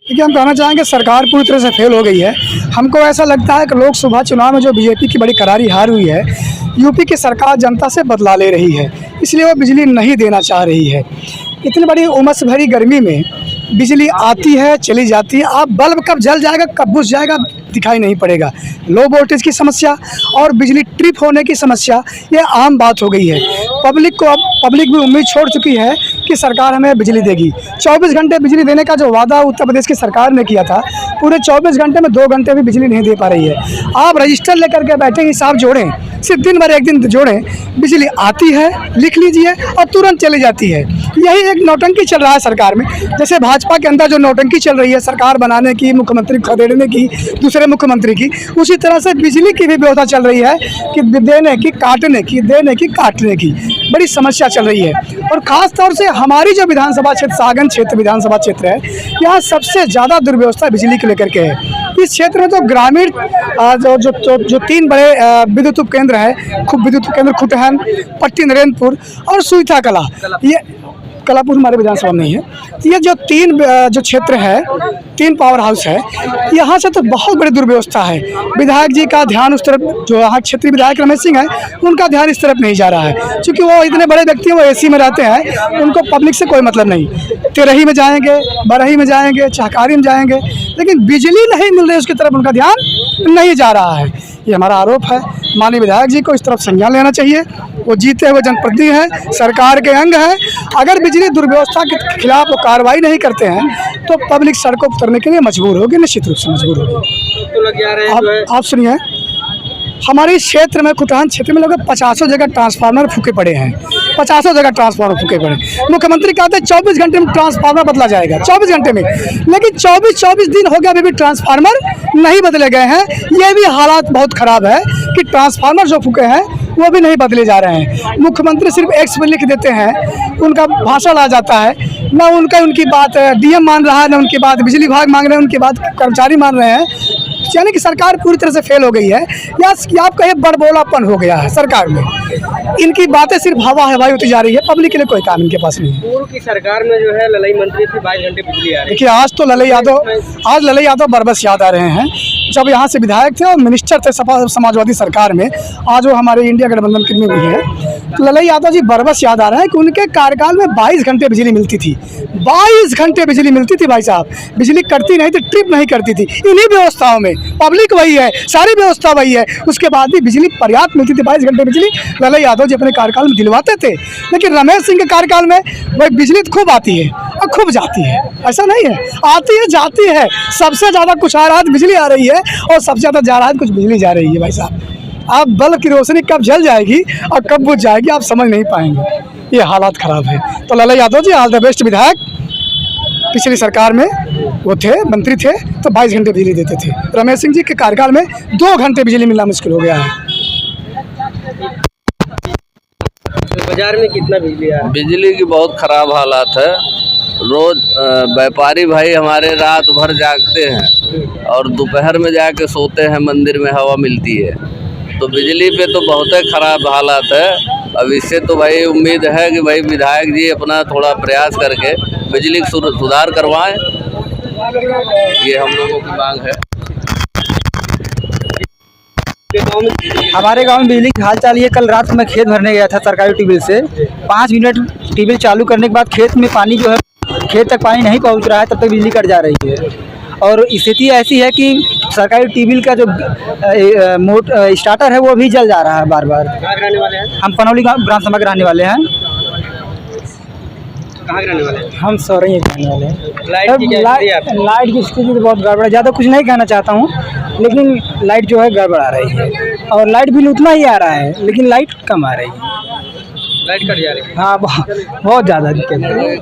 देखिए, हम कहना चाहेंगे सरकार पूरी तरह से फेल हो गई है। हमको ऐसा लगता है कि लोकसभा चुनाव में जो बीजेपी की बड़ी करारी हार हुई है, यूपी की सरकार जनता से बदला ले रही है, इसलिए वो बिजली नहीं देना चाह रही है। इतनी बड़ी उमस भरी गर्मी में बिजली आती है, चली जाती है। अब बल्ब कब जल जाएगा, कब बुझ जाएगा, दिखाई नहीं पड़ेगा। लो वोल्टेज की समस्या और बिजली ट्रिप होने की समस्या ये आम बात हो गई है। पब्लिक भी उम्मीद छोड़ चुकी है कि सरकार हमें बिजली देगी। 24 घंटे बिजली देने का जो वादा उत्तर प्रदेश की सरकार ने किया था, पूरे 24 घंटे में 2 घंटे भी बिजली नहीं दे पा रही है। आप रजिस्टर लेकर के बैठे, हिसाब जोड़ें, सिर्फ दिन भर एक दिन जोड़ें, बिजली आती है, लिख लीजिए, और तुरंत चली जाती है। यही एक नौटंकी चल रहा है सरकार में। जैसे भाजपा के अंदर जो नौटंकी चल रही है सरकार बनाने की, मुख्यमंत्री खदेड़ने की, दूसरे मुख्यमंत्री की, उसी तरह से बिजली की भी व्यवस्था चल रही है कि देने की, काटने की, देने की, काटने की बड़ी समस्या चल रही है। और ख़ास तौर से हमारी जो विधानसभा क्षेत्र, सागन क्षेत्र विधानसभा क्षेत्र है, यहाँ सबसे ज़्यादा दुर्व्यवस्था बिजली को लेकर के है। इस क्षेत्र में तो ग्रामीण जो 3 बड़े विद्युत उपकेंद्र है, विद्युत उपकेंद्र खुटहन, पट्टी नरेंद्रपुर और सुईथा कला, ये कलापुर हमारे विधानसभा में नहीं है। ये जो 3 जो क्षेत्र है, 3 पावर हाउस है, यहाँ से तो बहुत बड़ी दुर्व्यवस्था है। विधायक जी का ध्यान उस तरफ, जो यहाँ क्षेत्रीय विधायक रमेश सिंह है, उनका ध्यान इस तरफ नहीं जा रहा है, क्योंकि वो इतने बड़े व्यक्ति हैं, वो एसी में रहते हैं, उनको पब्लिक से कोई मतलब नहीं। तेरही में जाएंगे, बरही में जाएंगे, चहकारी में जाएंगे, लेकिन बिजली नहीं मिल रही, उसकी तरफ उनका ध्यान नहीं जा रहा है। ये हमारा आरोप है। माननीय विधायक जी को इस तरफ संज्ञान लेना चाहिए। वो जीते हुए जनप्रतिनिधि हैं, सरकार के अंग हैं। अगर बिजली दुर्व्यवस्था के खिलाफ वो कार्रवाई नहीं करते हैं तो पब्लिक सड़कों पर उतरने के लिए मजबूर होगी, निश्चित रूप से मजबूर होगी। आप सुनिए, हमारे क्षेत्र में, खुटहन क्षेत्र में लगभग 50 जगह ट्रांसफार्मर फूके पड़े हैं। 50 जगह ट्रांसफार्मर फूके पड़े। मुख्यमंत्री कहते हैं 24 घंटे में ट्रांसफार्मर बदला जाएगा, 24 घंटे में, लेकिन 24 दिन हो गया, अभी भी ट्रांसफार्मर नहीं बदले गए हैं। ये भी हालात बहुत ख़राब है कि ट्रांसफार्मर जो फूके हैं वो भी नहीं बदले जा रहे हैं। मुख्यमंत्री सिर्फ एक्स में लिख देते हैं, उनका भाषण आ जाता है, न उनकी बात डीएम मान रहा है, न उनकी बात बिजली विभाग मांग रहे हैं, उनकी बात कर्मचारी मान रहे हैं। यानी कि सरकार पूरी तरह से फेल हो गई है, या आपका ये बड़बोलापन हो गया है सरकार में। इनकी बातें सिर्फ हवाई होती जा रही है, पब्लिक के लिए कोई काम इनके पास नहीं है। पूर्व की सरकार में जो है ललई मंत्री थी, 22 घंटे बिजली आ रही है। देखिए, आज ललई यादव बरबस याद आ रहे हैं। जब यहाँ से विधायक थे और मिनिस्टर थे समाजवादी सरकार में, आज वो हमारे इंडिया गठबंधन में भी है, तो ललई यादव जी बरबस याद आ रहे हैं कि उनके कार्यकाल में 22 घंटे बिजली मिलती थी। 22 घंटे बिजली मिलती थी भाई साहब। बिजली कटती नहीं थी, ट्रिप नहीं करती थी। इन्हीं व्यवस्थाओं में पब्लिक वही है, सारी व्यवस्था वही है, उसके बाद भी बिजली पर्याप्त मिलती थी। 22 घंटे बिजली ललई यादव जी अपने कार्यकाल में दिलवाते थे। लेकिन रमेश सिंह के कार्यकाल में वही बिजली खूब आती है और खूब जाती है। ऐसा नहीं है, आती है, जाती है। सबसे ज़्यादा कुछ आ रहा है बिजली आ रही है, और सबसे ज़्यादा जा रहा है कुछ बिजली जा रही है भाई साहब। आप बल्ब की रोशनी कब जल जाएगी और कब बुझ जाएगी, आप समझ नहीं पाएंगे। ये हालात ख़राब है। तो ललई Yadav ji all the best विधायक, पिछली सरकार में वो थे, मंत्री थे, तो 22 घंटे बिजली देते थे। रमेश सिंह जी के कार्यकाल में 2 घंटे बिजली मिलना मुश्किल हो गया है। तो बाजार में कितना बिजली आ रहा है? बिजली की बहुत ख़राब हालात है। रोज़ व्यापारी भाई हमारे रात भर जागते हैं और दोपहर में जाके सोते हैं, मंदिर में हवा मिलती है। तो बिजली पे तो बहुत ख़राब हालात है। अब इससे तो भाई उम्मीद है कि भाई विधायक जी अपना थोड़ा प्रयास करके बिजली सुधार करवाएं, ये हम लोगों की मांग है। हमारे गांव में बिजली की हाल चाल ये, कल रात में खेत भरने गया था सरकारी ट्यूबवेल से। 5 मिनट ट्यूबवेल चालू करने के बाद खेत में पानी जो है, खेत तक पानी नहीं पहुंच रहा है, तब तक बिजली कट जा रही है। और स्थिति ऐसी है कि सरकारी ट्यूबवेल का जो स्टार्टर है वो भी जल जा रहा है बार बार। कहाँ रहने वाले हैं? हम पनौली विधानसभा के रहने वाले हैं। कहाँ के रहने वाले हैं? हम सौरही के रहने वाले हैं। लाइट की स्थिति तो बहुत गड़बड़ है। ज़्यादा कुछ नहीं कहना चाहता हूँ, लेकिन लाइट जो है गड़बड़ आ रही है, और लाइट बिल उतना ही आ रहा है, लेकिन लाइट कम आ रही है। लाइट कट जा रही है। हाँ, बहुत ज़्यादा दिक्कत है।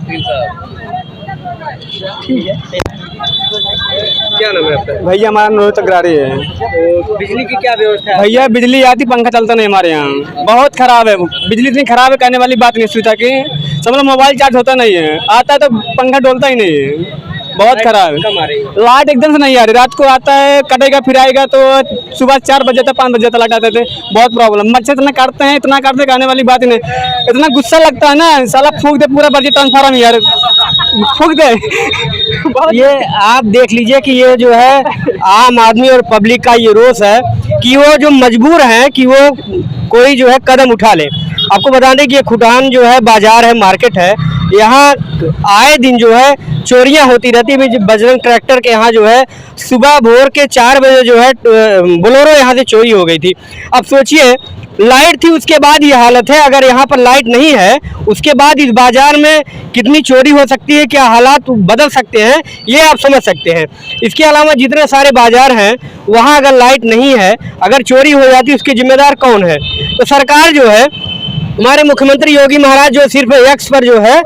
ठीक है। क्या नाम है आपका? भैया हमारा नोट तकरारी है। तो बिजली की क्या व्यवस्था है? भैया बिजली आती, पंखा चलता नहीं हमारे यहाँ। बहुत खराब है बिजली, इतनी खराब है कहने वाली बात नहीं। सुविधा की समझ, मोबाइल चार्ज होता नहीं है, आता है तो पंखा डोलता ही नहीं है। बहुत खराब कम आ रही है। लाइट एकदम से नहीं आ रही। रात को आता है, कटेगा, फिर आएगा तो सुबह 4 बजे तक 5 बजे तक लाइट आते थे। बहुत प्रॉब्लम। मच्छर इतना काटते हैं, इतना काटते, कहने वाली बात ही नहीं। इतना गुस्सा लगता है ना, साला फूंक दे पूरा बजे ट्रांसफार्मर यार। फूक दे। ये आप देख लीजिए कि ये जो है आम आदमी और पब्लिक का ये रोष है कि वो जो मजबूर हैं कि वो कोई जो है कदम उठा ले। आपको बता दें कि ये खुटान जो है बाजार है, मार्केट है, यहाँ आए दिन जो है चोरियां होती रहती है। बजरंग ट्रैक्टर के यहाँ जो है सुबह भोर के 4 बजे जो है बोलेरो यहाँ से चोरी हो गई थी। अब सोचिए लाइट थी उसके बाद ये हालत है, अगर यहाँ पर लाइट नहीं है उसके बाद इस बाजार में कितनी चोरी हो सकती है, क्या हालात बदल सकते हैं, ये आप समझ सकते हैं। इसके अलावा जितने सारे बाजार हैं वहाँ अगर लाइट नहीं है, अगर चोरी हो जाती है उसके जिम्मेदार कौन है? तो सरकार जो है, हमारे मुख्यमंत्री योगी महाराज जो सिर्फ एक्स पर जो है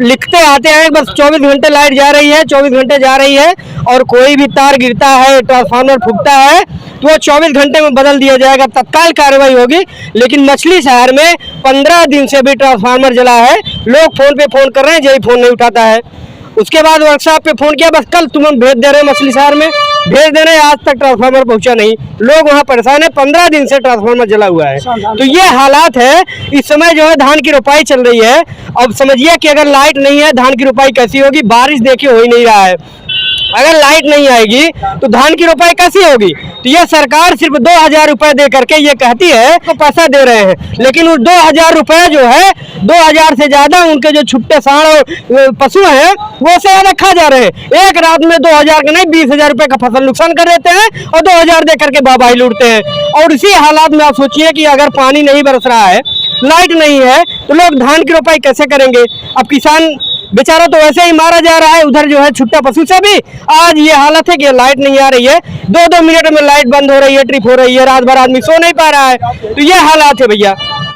लिखते आते हैं बस 24 घंटे लाइट जा रही है, 24 घंटे जा रही है, और कोई भी तार गिरता है, ट्रांसफार्मर फूटता है तो वो 24 घंटे में बदल दिया जाएगा, तत्काल कार्रवाई होगी। लेकिन मछली शहर में 15 दिन से भी ट्रांसफार्मर जला है, लोग फोन पे फोन कर रहे हैं, यही फोन नहीं उठाता है। उसके बाद वर्कशॉप पे फोन किया, बस कल तुम हम भेज दे रहे हैं, मछली शहर में भेज दे रहे हैं, आज तक ट्रांसफार्मर पहुंचा नहीं। लोग वहां परेशान है, 15 दिन से ट्रांसफार्मर जला हुआ है। तो ये हालात है। इस समय जो है धान की रोपाई चल रही है। अब समझिए कि अगर लाइट नहीं है धान की रोपाई कैसी होगी? बारिश देखिए हो ही नहीं रहा है, अगर लाइट नहीं आएगी तो धान की रोपाई कैसी होगी? तो ये सरकार सिर्फ 2000 रुपए दे करके ये कहती है तो पैसा दे रहे हैं, लेकिन उस 2000 रुपए जो है 2000 से ज्यादा उनके जो छुट्टे साढ़ और पशु हैं वो से ज्यादा खा जा रहे हैं। एक रात में 2000 का नहीं 20,000 रुपए का फसल नुकसान कर देते हैं और 2000 दे करके बाबाई लूटते हैं। और इसी हालात में आप सोचिए कि अगर पानी नहीं बरस रहा है, लाइट नहीं है, तो लोग धान की रोपाई कैसे करेंगे? अब किसान बेचारा तो वैसे ही मारा जा रहा है, उधर जो है छुट्टा पशु से भी आज ये हालत है कि लाइट नहीं आ रही है, 2-2 मिनट में लाइट बंद हो रही है, ट्रिप हो रही है, रात भर आदमी सो नहीं पा रहा है। तो ये हालात है भैया।